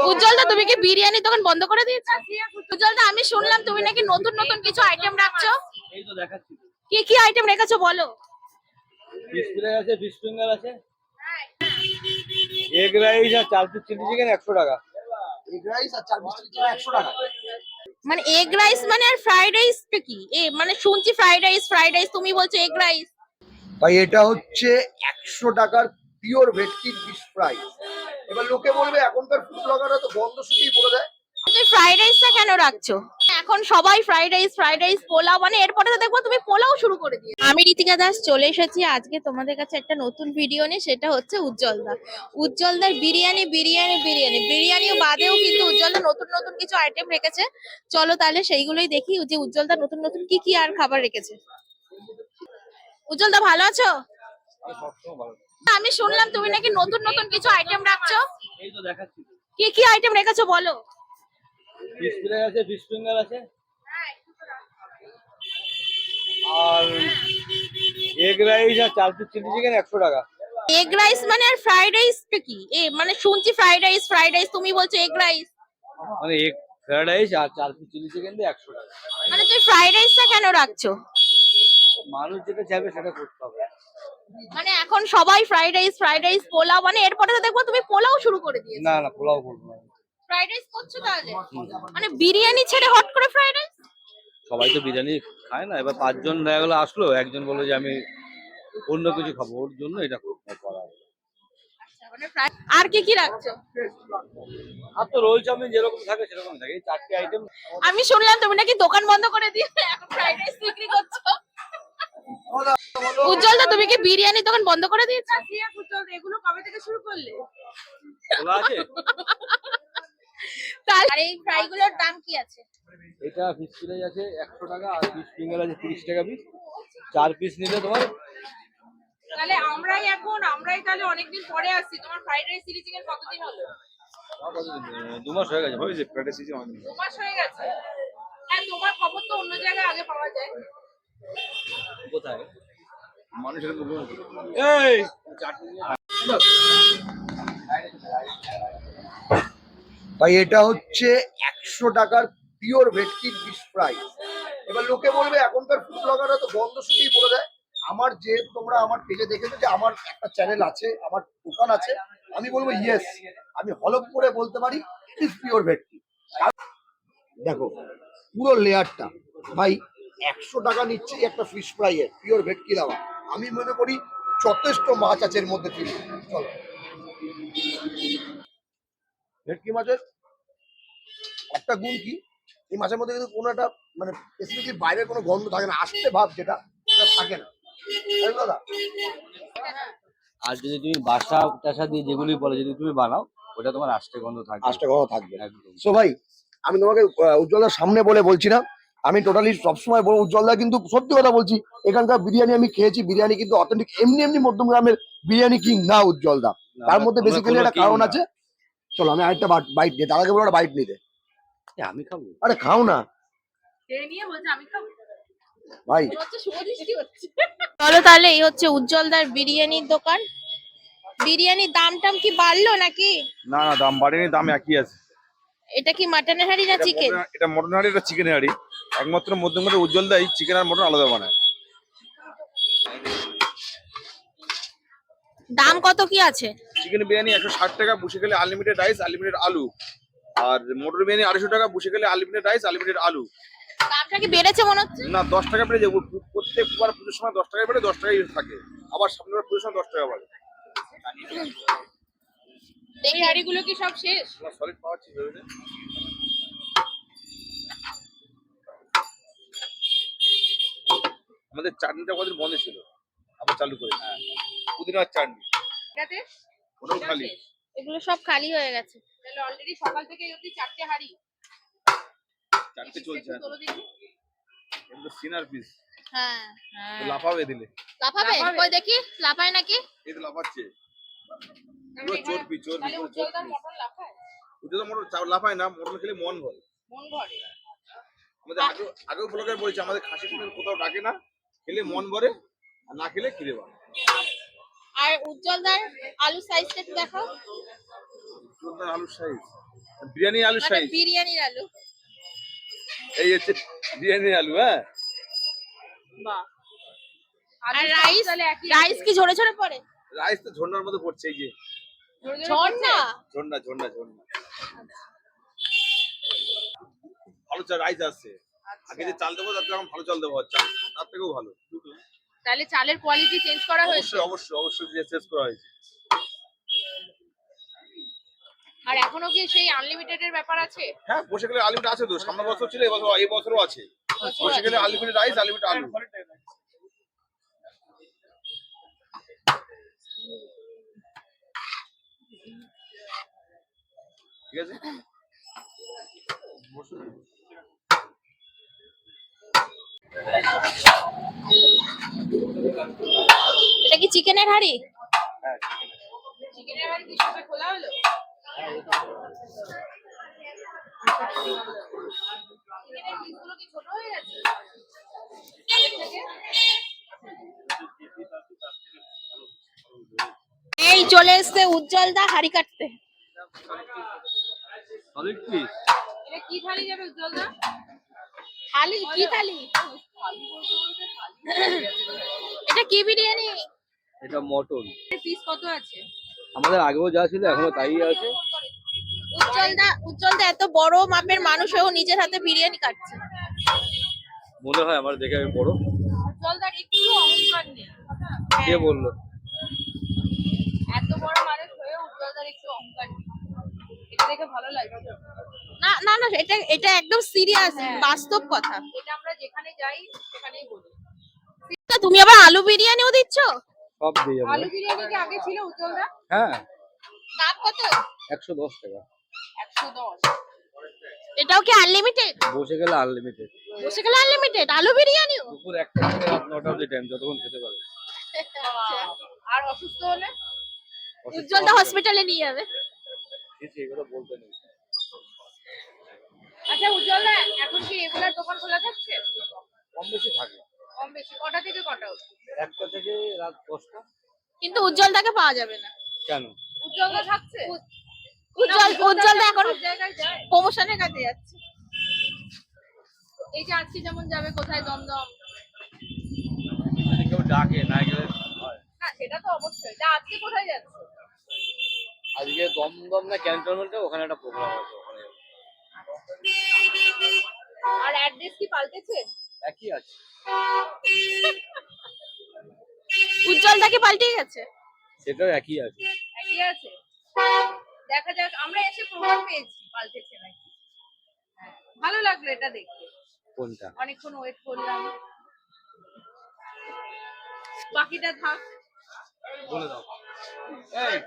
উজ্জ্বলদা, তুমি কি বিরিয়ানি দোকান বন্ধ করে দিয়েছো? উজ্জ্বলদা, আমি শুনলাম তুমি নাকি নতুন নতুন কিছু আইটেম রাখছো। এই তো দেখাচ্ছি। কি কি আইটেম রেখেছো বলো। ফিশ ফ্রাই আছে, ফিশ ফিঙ্গার আছে, এগ রাইস আর 4 পিস চিলি চিকেন 100 টাকা। এগ রাইস আর 4 পিস চিলি চিকেন 100 টাকা। মানে এগ রাইস মানে আর ফ্রাইড রাইস কি? মানে শুনছি ফ্রাইড রাইস তুমি বলছো এগ রাইস। ভাই এটা হচ্ছে 100 টাকার পিওর ভেটকি ফিশ ফ্রাই। এবার লোকে বলবে এখনকার ফুড ব্লগাররা তো গন্ধ শুকিয়ে বলে দেয়। তুমি ফ্রাইড রাইসটা কেন রাখছো? এখন সবাই ফ্রাইড রাইস পোলাও, মানে এরপরে তো দেখবো তুমি পোলাও শুরু করে দিয়েছো। আমি ঋতিকা দাস চলে এসেছি আজকে তোমাদের কাছে একটা নতুন ভিডিও নিয়ে, সেটা হচ্ছে উজ্জ্বলদার বিরিয়ানিও বাদেও কিন্তু উজ্জ্বলদা নতুন নতুন কিছু আইটেম রেখেছে। চলো তাহলে সেইগুলোই দেখি যে উজ্জ্বলদা নতুন নতুন কি কি আর খাবার রেখেছে। উজ্জ্বলদা, ভালো আছো? আমি শুনলাম তুমি নাকি নতুন নতুন কিছু আইটেম রাখছো। এই তো দেখাচ্ছি। কি কি আইটেম রেখেছো বলো। ফিশ ফ্রাই আছে, ফিশ ফিঙ্গার আছে, আর এগ রাইস আর 4 পিস চিলি চিকেন 100 টাকা। এগ রাইস মানে আর ফ্রাইড রাইস কি? মানে শুনছি ফ্রাইড রাইস তুমি বলছো এগ রাইস। মানে এগ ফ্রাইড রাইস আর 4 পিস চিলি চিকেন দিয়ে 100 টাকা। মানে তুমি ফ্রাইড রাইসটা কেন রাখছো? মানুষ যেটা চাইবে সেটা করতে হবে। মানে এখন সবাই ফ্রাইড রাইস পোলাও, মানে এরপরে তো দেখবো তুমি পোলাও শুরু করে দিয়েছো। না না, পোলাও করবো না। ফ্রাইড রাইস করছো তাহলে? মানে বিরিয়ানি ছেড়ে হট করে ফ্রাইড রাইস? সবাই তো বিরিয়ানি খায় না, এবার 5 জন দেখা গেলো আসলো, একজন বললো যে আমি অন্য কিছু খাবো, ওর জন্য এটা করা। আর কি কি রাখছো? আর তো রোল চাউমিন যেরকম থাকে সেরকম থাকে, এই 4টে আইটেম। আমি শুনলাম তুমি নাকি দোকান বন্ধ করে দিয়ে এখন ফ্রাইড রাইস বিক্রি করছো। উজ্জ্বলদা, তুমি কি বিরিয়ানি দোকান বন্ধ করে দিয়েছো? এগুলো কবে থেকে শুরু করলে? খোলা আছে। তাহলে এই ফ্রাইগুলোর দাম কি আছে? এটা ফিশ ফ্রাই আছে 100 টাকা, আর ফিশ ফিঙ্গার আছে 30 টাকা পিস। 4 পিস নিলে তোমার। তাহলে আমরাই তাহলে অনেকদিন পরে আসছি। তোমার ফ্রাইড রাইস চিলি চিকেন কতদিন হলো? 2 মাস হয়ে গেছে, হয়েছে ফ্রাইড রাইস চিকেন 2 মাস হয়ে গেছে। হ্যাঁ, তোমার খবর তো অন্য জায়গায় আগে পাওয়া যায়। কোথায় মানুষের এই ভাই এটা হচ্ছে 100 টাকার পিওর ভেটকি ফিশ ফ্রাই। এবার লোকে বলবে এখনকার ফুড ব্লগাররা তো গন্ধ শুকিয়ে বলে দেয়। আমার যে তোমরা আমার পেজে দেখেছো যে আমার একটা চ্যানেল আছে, আমার দোকান আছে, আমি বলবো ইয়েস, আমি হলফ করে বলতে পারি ইট ইজ পিওর ভেটকি। দেখো পুরো লেয়ারটা ভাই 100 টাকা নিচ্ছে একটা ফিশ ফ্রাই এর পিওর ভেটকি দেওয়া। আমি মনে করি যথেষ্ট মাছ আছে এর মধ্যে। চলো, ভেটকি মাছের একটা গুণ কি, এই মাছের মধ্যে কিন্তু কোনো একটা মানে স্পেসিফিকলি বাইরের কোনো গন্ধ থাকে না, আসতে ভাব যেটা সেটা থাকে না, তাই তো দাদা? আর যদি তুমি বাসা টাসা দিয়ে যেগুলি বলে যদি তুমি বানাও, ওটা তোমার আষ্টে গন্ধ থাকবে, আসতে গন্ধ থাকবে। একদম। সো ভাই আমি তোমাকে উজ্জ্বলদার সামনে বলে বলছি না, আমি টোটালি সবসময় বলবো উজ্জ্বলদা কিন্তু সত্যি কথা বলছি, এখানকার বিরিয়ানি আমি খেয়েছি, বিরিয়ানি কিন্তু অথেন্টিক। এমনি মধ্যম গ্রামের বিরিয়ানি কিং না উজ্জ্বলদা, তার মধ্যে বেসিক্যালি একটা কারণ আছে। চলো আমি আরেকটা বাইট নিই, তার আগে বলো একটা বাইট নিতে। আমি খাবো। আরে খাও না ভাই। চলো তাহলে, এই হচ্ছে উজ্জ্বলদার বিরিয়ানির দোকান। বিরিয়ানির দাম টাম কি বাড়লো নাকি? না না, দাম বাড়েনি, দাম একই আছে। এটা কি মাটনের হাড়ি না চিকেন? এটা মটন হাঁড়ি, এটা চিকেন হাঁড়ি। একমাত্র মধ্যমগ্রামের উজ্জ্বলদাই চিকেন আর মটন আলাদা বানায়। দাম কত কি আছে? চিকেন বিরিয়ানি 160 টাকা, বসে গেলে আনলিমিটেড রাইস আনলিমিটেড আলু। আর মটন বিরিয়ানি 250 টাকা, বসে গেলে আনলিমিটেড রাইস আনলিমিটেড আলু। দামটা কি বেড়েছে মনে হচ্ছে? না, 10 টাকা বেড়ে যাবো। প্রত্যেকবার পুজোর সময় 10 টাকা বেড়ে 10 টাকাই থাকে, আবার সামনের পুজোর সময় 10 টাকা বাড়ে। এই হাড়িগুলো কি সব শেষ? সলিড পাচ্ছি। আমাদের চাটনিটা কদিন বন্ধ ছিল, আবার চালু করে। পুদিনার চাটনি ওটাও খালি। এগুলো সব খালি হয়ে গেছে। তাহলে অলরেডি সকাল থেকে অবধি 4টে হাড়ি চারটে চলছে। এটা সিনার পিস। হ্যাঁ লাফাবে দিলে। লাফাবে? কই দেখি, লাফায় নাকি? এই তো লাফাচ্ছে পুরো চর্বি। তাহলে উজ্জ্বলদার মটন লাফায়? উজ্জ্বলদার মটন লাফায় না, মটন খেলে মন ভরে। আমাদের আগেও ব্লগে বলেছি, আমাদের খাসি কোথাও ডাকে না, খেলে মন ভরে, আর না খেলে খিদে পায়। আর উজ্জ্বলদার আলু সাইজটা একটু দেখাও। উজ্জ্বলদার আলুর সাইজ, বিরিয়ানি আলুর মানে সাইজ। বিরিয়ানির আলু। এই হচ্ছে বিরিয়ানি আলু। হ্যাঁ, বাহ। আর রাইস, রাইস কি ঝরে ঝরে পড়ে? রাইস তো ঝর্ণার মতো পড়ছে, এই যে ঝর্ণা। ঝর্ণা ঝর্ণা ঝর্ণা। ভালো চাল রাইস আসছে। আগে যে চাল দেবো তার থেকে এখন ভালো চাল দেবো, চাল তার থেকেও ভালো। তাহলে চালের কোয়ালিটি চেঞ্জ করা হয়েছে। অবশ্যই অবশ্যই অবশ্যই দিয়ে চেঞ্জ করা হয়েছে। আর এখনো কি সেই আনলিমিটেড এর ব্যাপার আছে? হ্যাঁ, বসে গেলে আনলিমিটেড আছে তো, সামনের বছর ছিল, এই বছরও আছে। বসে গেলে আনলিমিটেড রাইস, আনলিমিটেড আলু। ঠিক আছে। এটা কি চিকেনের হাড়ি? চিকেনের হাড়ি কি সবে খোলা হলো? চিকেনের পিসগুলো কি ছোট হয়ে গেছে? এই চলে এসছে উজ্জ্বল দা হাড়ি কাটতে। Solid piece. এটা কি থালি যাবে উজ্জ্বল দা? থালি কি থালি? এটা কি বিরিয়ানি? এটা মটন। পিস কত আছে? আমাদের আগেও যা ছিল এখনো তাই আছে। উজ্জ্বল দা এত বড় মাপের মানুষ হয়েও নিজের হাতে বিরিয়ানি কাটছে। মনে হয় আমার দেখে আমি বড়। উজ্জ্বল দার একটু অহংকার নেই। কে বললো? এত বড় মানুষ হয়েও উজ্জ্বল দার একটু অহংকার নেই। এটা দেখে ভালো লাগে। না না না, এটা একদম সিরিয়াস বাস্তব কথা। এটা আমরা যেখানে যাই সেখানেই বলি। তুমি আবার আলু বিরিয়ানিও দিচ্ছ? সব দিয়ে যাবো। আলু বিরিয়ানি কি আগে ছিল উজ্জ্বল দা? হ্যাঁ, দাম কত? 110 টাকা। 110। এটাও কি আনলিমিটেড? বসে গেলে আনলিমিটেড। বসে গেলে আনলিমিটেড আলু বিরিয়ানিও? দুপুর 1টা থেকে রাত 9টা অবধি টাইম, যতক্ষণ খেতে পারবে। আর অসুস্থ হলে উজ্জ্বল দা হসপিটালে নিয়ে যাবে। কিছু এগুলো বলতে নেই। আচ্ছা উজ্জ্বল দা, এখন কি রেগুলার দোকান খোলা থাকছে? কম বেশি থাকে। কম বেশি কটা থেকে কটা অবধি? 1টা থেকে রাত 10টা। কিন্তু উজ্জ্বল দাকে পাওয়া যাবে না। কেন? উজ্জ্বল দা থাকছে? উজ্জ্বল দা এখন জায়গায় যায়, প্রমোশনের কাজে যাচ্ছে। এই যে আজকে যেমন যাবে কোথায় দমদম। যদি কেউ ডাকে না গেলে হয়। না সেটা তো অবশ্যই। তা আজকে কোথায় যাচ্ছে? আজকে দমদম না ক্যান্টনমেন্টে ওখানে একটা প্রোগ্রাম আছে, ওখানে যাবো। আর অ্যাড্রেস কি পাল্টেছে? একই আছে। উজ্জ্বল দা কি পাল্টে গেছে? সেটাও একই আছে। একই আছে। দেখা যাক, আমরা এসে প্রমাণ পেয়েছি পাল্টেছে নাকি। ভালো লাগলো এটা দেখতে। কোনটা? অনেকক্ষণ ওয়েট করলাম। বাকিটা থাক। বলে দাও। এই